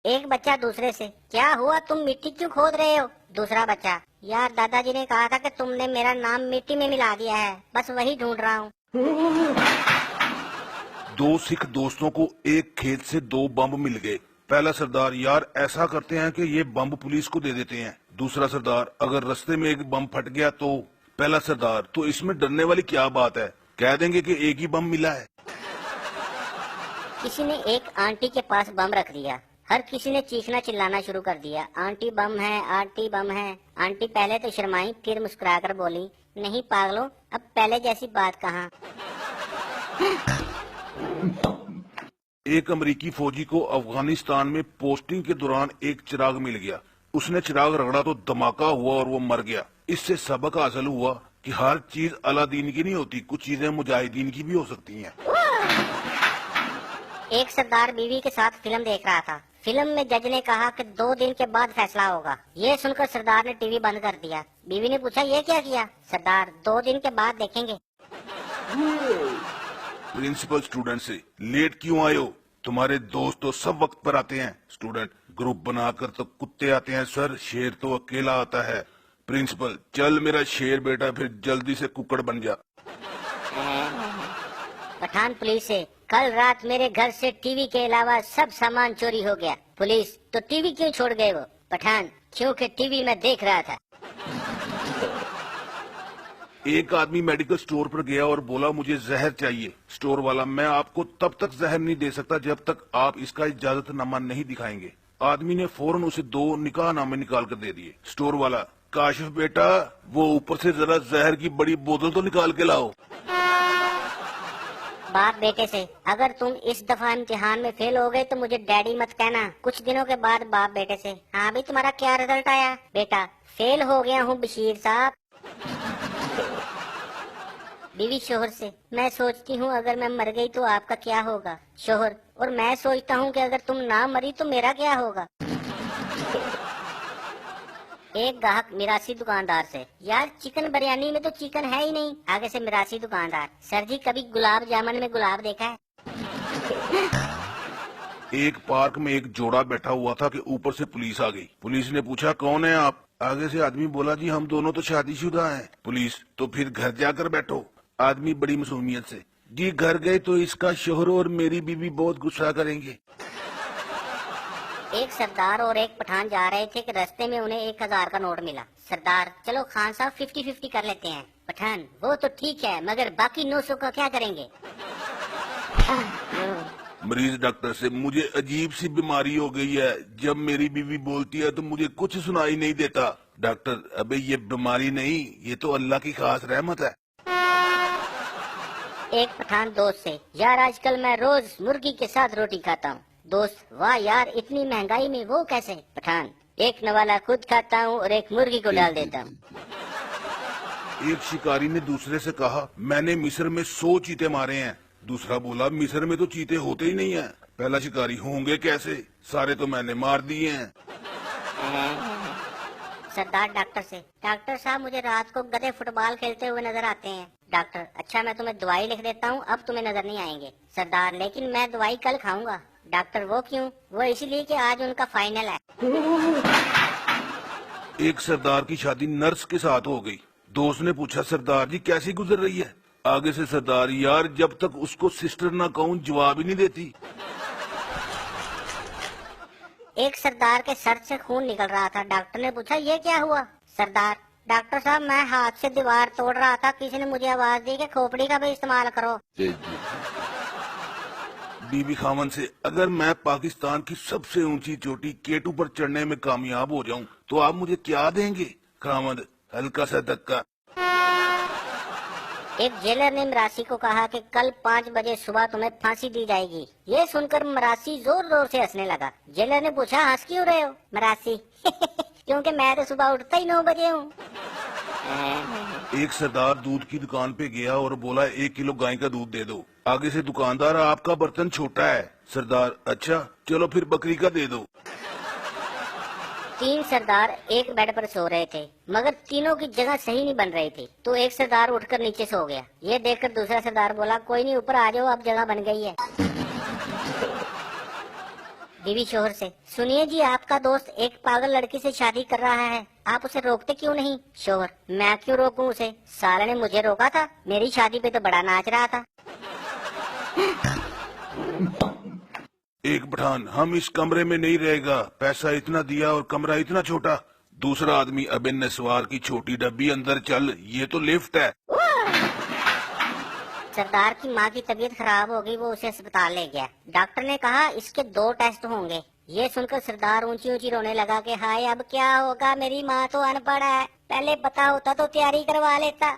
एक बच्चा दूसरे से, क्या हुआ तुम मिट्टी क्यों खोद रहे हो? दूसरा बच्चा, यार दादाजी ने कहा था कि तुमने मेरा नाम मिट्टी में मिला दिया है, बस वही ढूंढ रहा हूँ। दो सिख दोस्तों को एक खेत से दो बम मिल गए। पहला सरदार, यार ऐसा करते हैं कि ये बम पुलिस को दे देते हैं। दूसरा सरदार, अगर रास्ते में एक बम फट गया तो? पहला सरदार, तो इसमें डरने वाली क्या बात है, कह देंगे कि एक ही बम मिला है। किसी ने एक आंटी के पास बम रख दिया। हर किसी ने चीखना चिल्लाना शुरू कर दिया, आंटी बम है, आंटी बम है। आंटी पहले तो शर्माई, फिर मुस्कुराकर बोली, नहीं पागलों, अब पहले जैसी बात कहाँ। एक अमेरिकी फौजी को अफगानिस्तान में पोस्टिंग के दौरान एक चिराग मिल गया। उसने चिराग रगड़ा तो धमाका हुआ और वो मर गया। इससे सबक हासिल हुआ कि हर चीज अलादीन की नहीं होती, कुछ चीजें मुजाहिदीन की भी हो सकती हैं। एक सरदार बीवी के साथ फिल्म देख रहा था। फिल्म में जज ने कहा कि 2 दिन के बाद फैसला होगा। ये सुनकर सरदार ने टीवी बंद कर दिया। बीवी ने पूछा, ये क्या किया? सरदार, 2 दिन के बाद देखेंगे। प्रिंसिपल स्टूडेंट से, लेट क्यों आए हो? तुम्हारे दोस्त तो सब वक्त पर आते हैं। स्टूडेंट, ग्रुप बनाकर तो कुत्ते आते हैं सर, शेर तो अकेला आता है। प्रिंसिपल, चल मेरा शेर बेटा, फिर जल्दी से कुकड़ बन जा। पठान पुलिस से, कल रात मेरे घर से टीवी के अलावा सब सामान चोरी हो गया। पुलिस, तो टीवी क्यों छोड़ गए वो? पठान, क्योंकि टीवी में देख रहा था। एक आदमी मेडिकल स्टोर पर गया और बोला, मुझे जहर चाहिए। स्टोर वाला, मैं आपको तब तक जहर नहीं दे सकता जब तक आप इसका इजाजतनामा नहीं दिखाएंगे। आदमी ने फौरन उसे 2 निकाहनामे निकाल कर दे दिए। स्टोर वाला, काशिफ बेटा, वो ऊपर से जरा जहर की बड़ी बोतल तो निकाल के लाओ। बाप बेटे से, अगर तुम इस दफा इम्तिहान में फेल हो गए तो मुझे डैडी मत कहना। कुछ दिनों के बाद बाप बेटे से, हाँ भी तुम्हारा क्या रिजल्ट आया? बेटा, फेल हो गया हूँ बशीर साहब। बीवी शोहर से, मैं सोचती हूँ अगर मैं मर गई तो आपका क्या होगा? शोहर, और मैं सोचता हूँ कि अगर तुम ना मरी तो मेरा क्या होगा? एक ग्राहक मिरासी दुकानदार से, यार चिकन बिरयानी में तो चिकन है ही नहीं। आगे से मिरासी दुकानदार, सर जी कभी गुलाब जामुन में गुलाब देखा है? एक पार्क में एक जोड़ा बैठा हुआ था कि ऊपर से पुलिस आ गई। पुलिस ने पूछा, कौन है आप? आगे से आदमी बोला, जी हम दोनों तो शादीशुदा हैं। पुलिस, तो फिर घर जाकर बैठो। आदमी बड़ी मासूमियत से, जी घर गए तो इसका शोहर और मेरी बीवी बहुत गुस्सा करेंगे। एक सरदार और एक पठान जा रहे थे कि रास्ते में उन्हें 1000 का नोट मिला। सरदार, चलो खान साहब 50-50 कर लेते हैं। पठान, वो तो ठीक है, मगर बाकी 900 का क्या करेंगे? मरीज डॉक्टर से, मुझे अजीब सी बीमारी हो गई है, जब मेरी बीवी बोलती है तो मुझे कुछ सुनाई नहीं देता। डॉक्टर, अबे ये बीमारी नहीं, ये तो अल्लाह की खास रहमत है। एक पठान दोस्त से, यार आजकल मैं रोज मुर्गी के साथ रोटी खाता हूँ। दोस्त, वाह यार, इतनी महंगाई में वो कैसे? पठान, एक नवाला खुद खाता हूँ और एक मुर्गी को डाल देता हूँ। एक शिकारी ने दूसरे से कहा, मैंने मिस्र में 100 चीते मारे हैं। दूसरा बोला, मिस्र में तो चीते होते ही नहीं है। पहला शिकारी, होंगे कैसे, सारे तो मैंने मार दिए हैं। सरदार डॉक्टर से, डॉक्टर साहब मुझे रात को गधे फुटबॉल खेलते हुए नजर आते हैं। डॉक्टर, अच्छा मैं तुम्हें दवाई लिख देता हूँ, अब तुम्हें नजर नहीं आएंगे। सरदार, लेकिन मैं दवाई कल खाऊंगा। डॉक्टर, वो क्यों? वो इसलिए कि आज उनका फाइनल है। एक सरदार की शादी नर्स के साथ हो गई। दोस्त ने पूछा, सरदार जी कैसी गुजर रही है? आगे से सरदार, यार जब तक उसको सिस्टर ना कहूँ जवाब ही नहीं देती। एक सरदार के सर से खून निकल रहा था। डॉक्टर ने पूछा, ये क्या हुआ? सरदार, डॉक्टर साहब मैं हाथ से दीवार तोड़ रहा था, किसी ने मुझे आवाज दी कि खोपड़ी का भी इस्तेमाल करो। बीबी खामन से, अगर मैं पाकिस्तान की सबसे ऊंची चोटी केटू पर चढ़ने में कामयाब हो जाऊं तो आप मुझे क्या देंगे? खामद, हल्का सा धक्का। एक जेलर ने मरासी को कहा कि कल 5 बजे सुबह तुम्हें फांसी दी जाएगी। ये सुनकर मरासी जोर जोर से हंसने लगा। जेलर ने पूछा, हंस क्यों रहे हो? मरासी, क्योंकि मैं तो सुबह उठता ही 9 बजे हूँ। एक सरदार दूध की दुकान पे गया और बोला, 1 किलो गाय का दूध दे दो। आगे से दुकानदार, आपका बर्तन छोटा है। सरदार, अच्छा चलो फिर बकरी का दे दो। 3 सरदार एक बेड पर सो रहे थे, मगर तीनों की जगह सही नहीं बन रही थी। तो एक सरदार उठकर नीचे सो गया। ये देखकर दूसरा सरदार बोला, कोई नहीं, ऊपर आ जाओ, अब जगह बन गई है। बीवी शोहर से, सुनिए जी, आपका दोस्त एक पागल लड़की से शादी कर रहा है, आप उसे रोकते क्यों नहीं? शोहर, मैं क्यों रोकूं उसे, साले ने मुझे रोका था, मेरी शादी पे तो बड़ा नाच रहा था। एक पठान, हम इस कमरे में नहीं रहेगा, पैसा इतना दिया और कमरा इतना छोटा। दूसरा आदमी, अबे नस्वार की छोटी डब्बी, अंदर चल, ये तो लिफ्ट है। सरदार की माँ की तबीयत खराब हो गई, वो उसे अस्पताल ले गया। डॉक्टर ने कहा इसके 2 टेस्ट होंगे। ये सुनकर सरदार ऊंची ऊंची रोने लगा कि हाय अब क्या होगा, मेरी माँ तो अनपढ़ है, पहले पता होता तो तैयारी करवा लेता।